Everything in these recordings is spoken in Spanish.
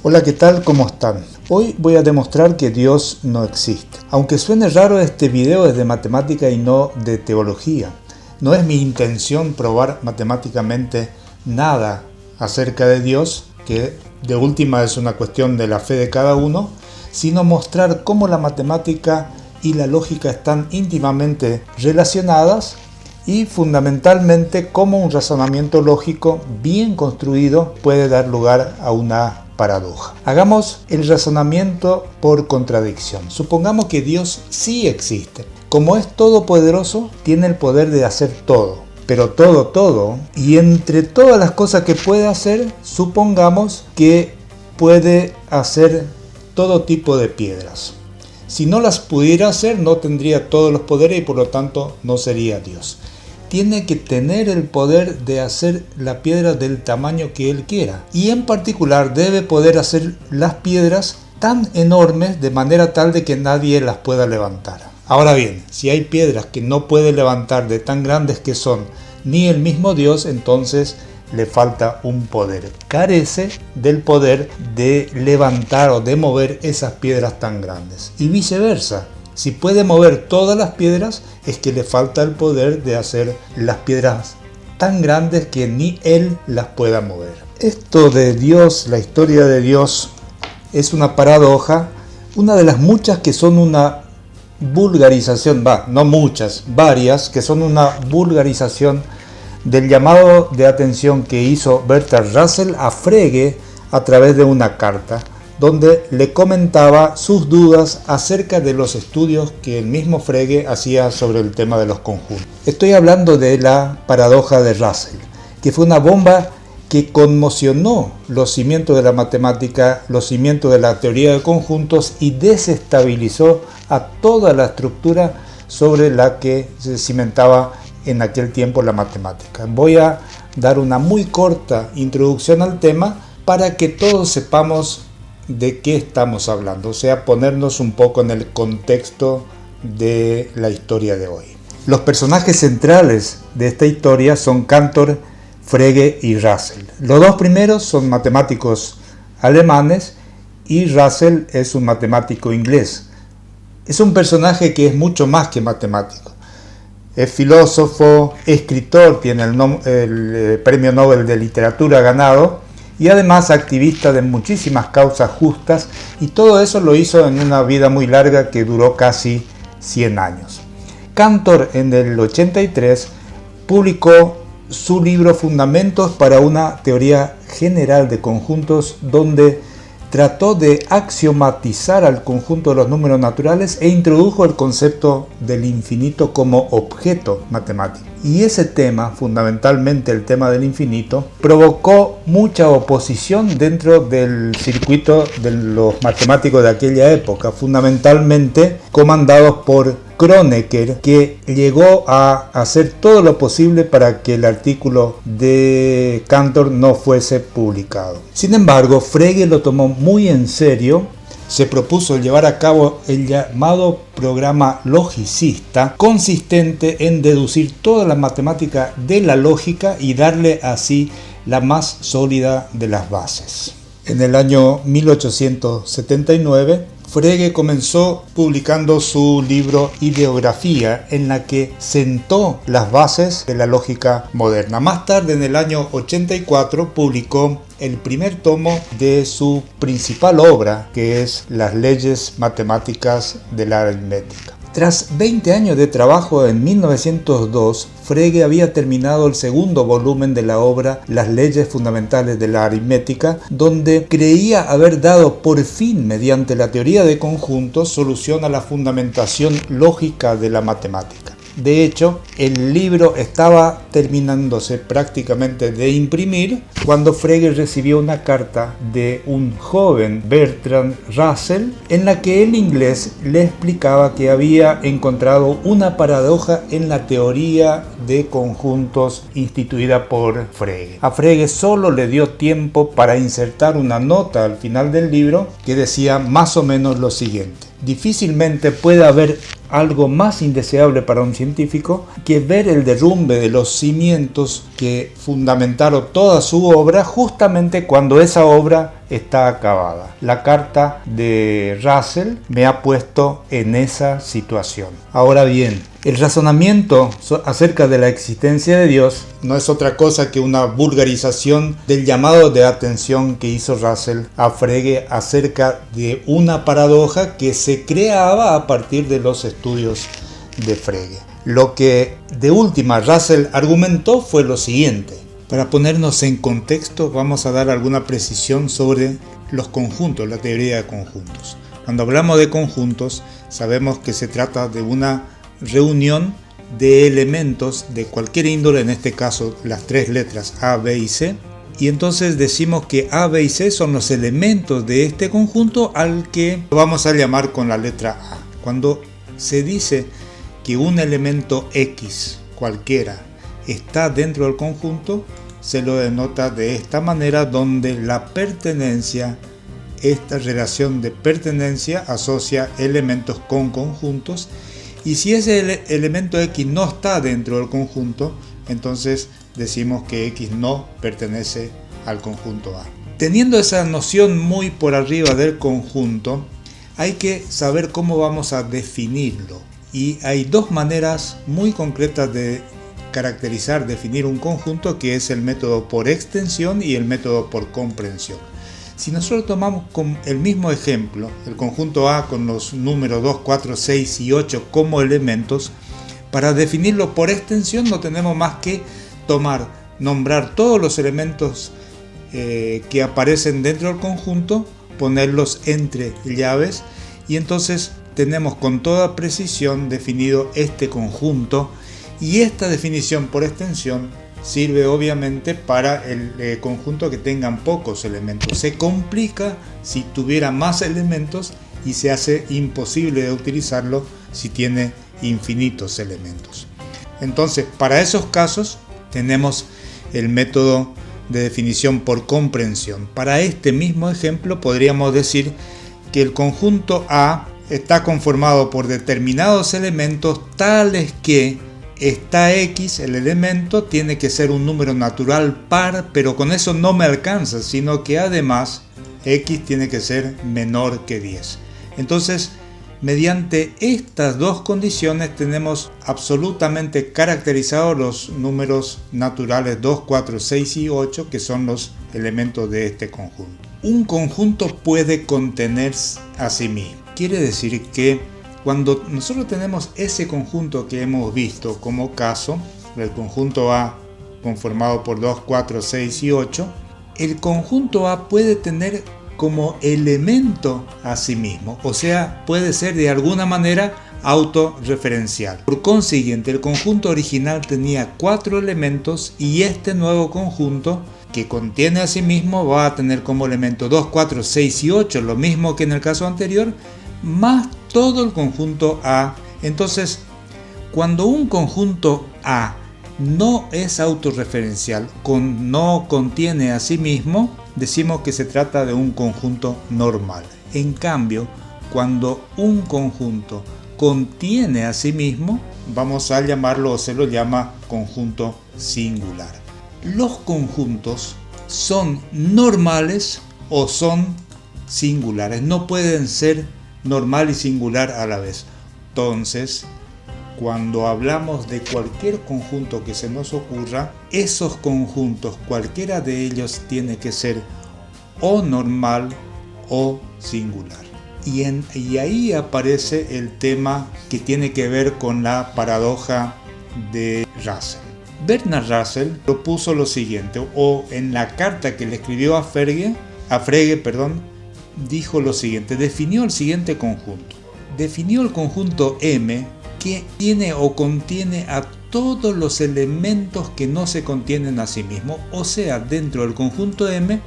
Hola, ¿qué tal? ¿Cómo están? Hoy voy a demostrar que Dios no existe. Aunque suene raro, este video es de matemática y no de teología. No es mi intención probar matemáticamente nada acerca de Dios, que de última es una cuestión de la fe de cada uno, sino mostrar cómo la matemática y la lógica están íntimamente relacionadas y fundamentalmente cómo un razonamiento lógico bien construido puede dar lugar a una paradoja. Hagamos el razonamiento por contradicción. Supongamos que Dios sí existe. Como es todopoderoso, tiene el poder de hacer todo. Pero todo, y entre todas las cosas que puede hacer, supongamos que puede hacer todo tipo de piedras. Si no las pudiera hacer, no tendría todos los poderes y por lo tanto no sería Dios. Tiene que tener el poder de hacer la piedra del tamaño que Él quiera. Y en particular debe poder hacer las piedras tan enormes de manera tal de que nadie las pueda levantar. Ahora bien, si hay piedras que no puede levantar de tan grandes que son ni el mismo Dios, entonces le falta un poder. Carece del poder de levantar o de mover esas piedras tan grandes. Y viceversa. Si puede mover todas las piedras, es que le falta el poder de hacer las piedras tan grandes que ni Él las pueda mover. Esto de Dios, la historia de Dios, es una paradoja, una de las muchas que son una vulgarización, no muchas, varias, que son una vulgarización del llamado de atención que hizo Bertrand Russell a Frege a través de una carta, donde le comentaba sus dudas acerca de los estudios que el mismo Frege hacía sobre el tema de los conjuntos. Estoy hablando de la paradoja de Russell, que fue una bomba que conmocionó los cimientos de la matemática, los cimientos de la teoría de conjuntos y desestabilizó a toda la estructura sobre la que se cimentaba en aquel tiempo la matemática. Voy a dar una muy corta introducción al tema para que todos sepamos de qué estamos hablando, o sea, ponernos un poco en el contexto de la historia de hoy. Los personajes centrales de esta historia son Cantor, Frege y Russell. Los dos primeros son matemáticos alemanes y Russell es un matemático inglés. Es un personaje que es mucho más que matemático. Es filósofo, escritor, tiene el premio Nobel de Literatura ganado, y además activista de muchísimas causas justas, y todo eso lo hizo en una vida muy larga que duró casi 100 años. Cantor en el 83 publicó su libro Fundamentos para una teoría general de conjuntos, donde trató de axiomatizar al conjunto de los números naturales e introdujo el concepto del infinito como objeto matemático. Y ese tema, fundamentalmente el tema del infinito, provocó mucha oposición dentro del circuito de los matemáticos de aquella época, fundamentalmente comandados por Kronecker, que llegó a hacer todo lo posible para que el artículo de Cantor no fuese publicado. Sin embargo, Frege lo tomó muy en serio. Se propuso llevar a cabo el llamado programa logicista, consistente en deducir toda la matemática de la lógica y darle así la más sólida de las bases. En el año 1879, Frege comenzó publicando su libro Ideografía, en la que sentó las bases de la lógica moderna. Más tarde, en el año 84, publicó el primer tomo de su principal obra, que es Las leyes matemáticas de la aritmética. Tras 20 años de trabajo, en 1902, Frege había terminado el segundo volumen de la obra Las leyes fundamentales de la aritmética, donde creía haber dado por fin, mediante la teoría de conjuntos, solución a la fundamentación lógica de la matemática. De hecho, el libro estaba terminándose prácticamente de imprimir cuando Frege recibió una carta de un joven Bertrand Russell en la que el inglés le explicaba que había encontrado una paradoja en la teoría de conjuntos instituida por Frege. A Frege solo le dio tiempo para insertar una nota al final del libro que decía más o menos lo siguiente: difícilmente puede haber algo más indeseable para un científico que ver el derrumbe de los cimientos que fundamentaron toda su obra justamente cuando esa obra está acabada. La carta de Russell me ha puesto en esa situación. Ahora bien, el razonamiento acerca de la existencia de Dios no es otra cosa que una vulgarización del llamado de atención que hizo Russell a Frege acerca de una paradoja que se creaba a partir de los estudios de Frege. Lo que de última Russell argumentó fue lo siguiente. Para ponernos en contexto, vamos a dar alguna precisión sobre los conjuntos, la teoría de conjuntos. Cuando hablamos de conjuntos, sabemos que se trata de una reunión de elementos de cualquier índole, en este caso las tres letras A, B y C, y entonces decimos que A, B y C son los elementos de este conjunto al que vamos a llamar con la letra A. Cuando se dice que un elemento X cualquiera está dentro del conjunto, se lo denota de esta manera, donde la pertenencia, esta relación de pertenencia asocia elementos con conjuntos, y si ese elemento X no está dentro del conjunto, entonces decimos que X no pertenece al conjunto A. Teniendo esa noción muy por arriba del conjunto, hay que saber cómo vamos a definirlo. Y hay dos maneras muy concretas de definir un conjunto, que es el método por extensión y el método por comprensión. Si nosotros tomamos el mismo ejemplo, el conjunto A con los números 2, 4, 6 y 8 como elementos, para definirlo por extensión no tenemos más que nombrar todos los elementos que aparecen dentro del conjunto, ponerlos entre llaves, y entonces tenemos con toda precisión definido este conjunto. Y esta definición por extensión sirve obviamente para el conjunto que tengan pocos elementos. Se complica si tuviera más elementos y se hace imposible de utilizarlo si tiene infinitos elementos. Entonces, para esos casos tenemos el método de definición por comprensión. Para este mismo ejemplo podríamos decir que el conjunto A está conformado por determinados elementos tales que esta X, el elemento, tiene que ser un número natural par, pero con eso no me alcanza, sino que además X tiene que ser menor que 10. Entonces, mediante estas dos condiciones tenemos absolutamente caracterizados los números naturales 2, 4, 6 y 8, que son los elementos de este conjunto. Un conjunto puede contenerse a sí mismo. Quiere decir que cuando nosotros tenemos ese conjunto que hemos visto como caso, el conjunto A conformado por 2, 4, 6 y 8, el conjunto A puede tener como elemento a sí mismo, o sea, puede ser de alguna manera autorreferencial. Por consiguiente, el conjunto original tenía 4 elementos y este nuevo conjunto que contiene a sí mismo va a tener como elemento 2, 4, 6 y 8, lo mismo que en el caso anterior, más todo el conjunto A. Entonces, cuando un conjunto A no es autorreferencial, no contiene a sí mismo, decimos que se trata de un conjunto normal. En cambio, cuando un conjunto contiene a sí mismo, vamos a llamarlo, o se lo llama, conjunto singular. Los conjuntos son normales o son singulares, no pueden ser normal y singular a la vez. Entonces, cuando hablamos de cualquier conjunto que se nos ocurra, esos conjuntos, cualquiera de ellos, tiene que ser o normal o singular. Y ahí aparece el tema que tiene que ver con la paradoja de Russell. Bernard Russell propuso lo siguiente, o en la carta que le escribió a Frege, dijo lo siguiente, definió el siguiente conjunto. Definió el conjunto M, que tiene o contiene a todos los elementos que no se contienen a sí mismos. O sea, dentro del conjunto M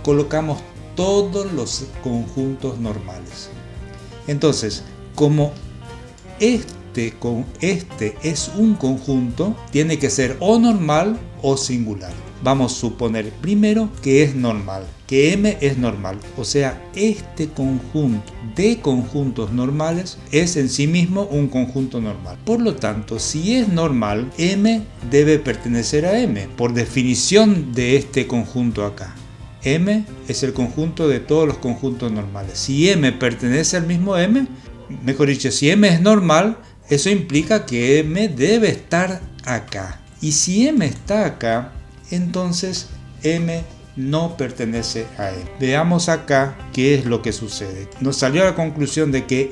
colocamos todos los conjuntos normales. Entonces, como este es un conjunto, tiene que ser o normal o singular. vamos a suponer primero que es normal, que M es normal. O sea, este conjunto de conjuntos normales es en sí mismo un conjunto normal. Por lo tanto, si es normal, M debe pertenecer a M, por definición de este conjunto acá. M es el conjunto de todos los conjuntos normales. Si M pertenece al mismo M, mejor dicho, si M es normal, eso implica que M debe estar acá. Y si M está acá, entonces M no pertenece a M. Veamos acá qué es lo que sucede. Nos salió la conclusión de que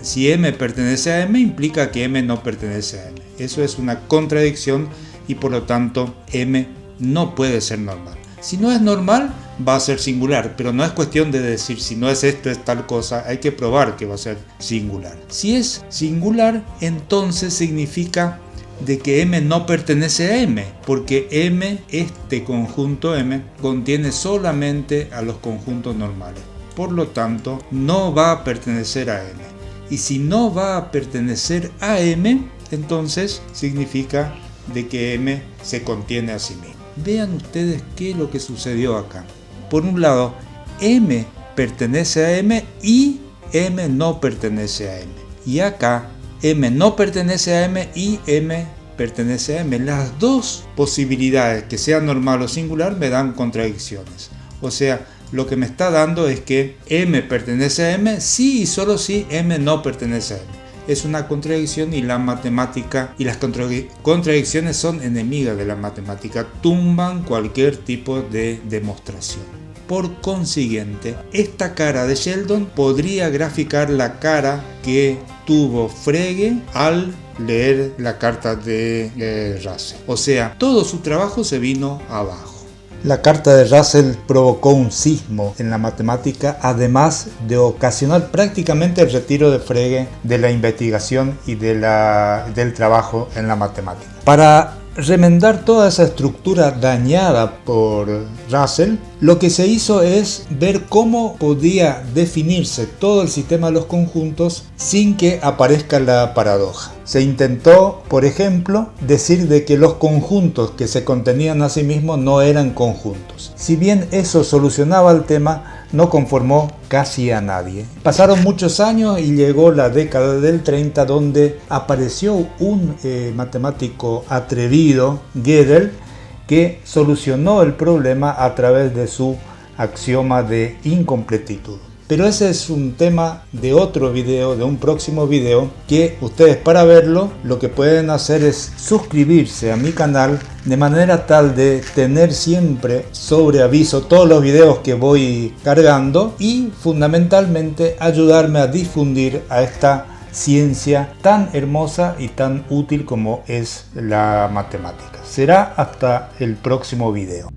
si M pertenece a M, implica que M no pertenece a M. Eso es una contradicción y por lo tanto M no puede ser normal. Si no es normal, va a ser singular, pero no es cuestión de decir si no es esto, es tal cosa, hay que probar que va a ser singular. Si es singular, entonces significa de que M no pertenece a M, porque M, este conjunto M, contiene solamente a los conjuntos normales. Por lo tanto, no va a pertenecer a M. Y si no va a pertenecer a M, entonces significa de que M se contiene a sí mismo. Vean ustedes qué es lo que sucedió acá. Por un lado, M pertenece a M y M no pertenece a M. Y acá, M no pertenece a M y M pertenece a M. Las dos posibilidades, que sea normal o singular, me dan contradicciones. O sea, lo que me está dando es que M pertenece a M sí y solo si M no pertenece a M. Es una contradicción y la matemática y las contradicciones son enemigas de la matemática, tumban cualquier tipo de demostración. Por consiguiente, esta cara de Sheldon podría graficar la cara que tuvo Frege al leer la carta de Russell. O sea, todo su trabajo se vino abajo. La carta de Russell provocó un sismo en la matemática, además de ocasionar prácticamente el retiro de Frege de la investigación y del trabajo en la matemática. Para remendar toda esa estructura dañada por Russell, lo que se hizo es ver cómo podía definirse todo el sistema de los conjuntos sin que aparezca la paradoja. Se intentó, por ejemplo, decir de que los conjuntos que se contenían a sí mismos no eran conjuntos. Si bien eso solucionaba el tema, no conformó casi a nadie. Pasaron muchos años y llegó la década del 30, donde apareció un matemático atrevido, Gödel, que solucionó el problema a través de su axioma de incompletitud. Pero ese es un tema de otro video, de un próximo video, que ustedes para verlo lo que pueden hacer es suscribirse a mi canal de manera tal de tener siempre sobre aviso todos los videos que voy cargando y fundamentalmente ayudarme a difundir a esta ciencia tan hermosa y tan útil como es la matemática. Será hasta el próximo video.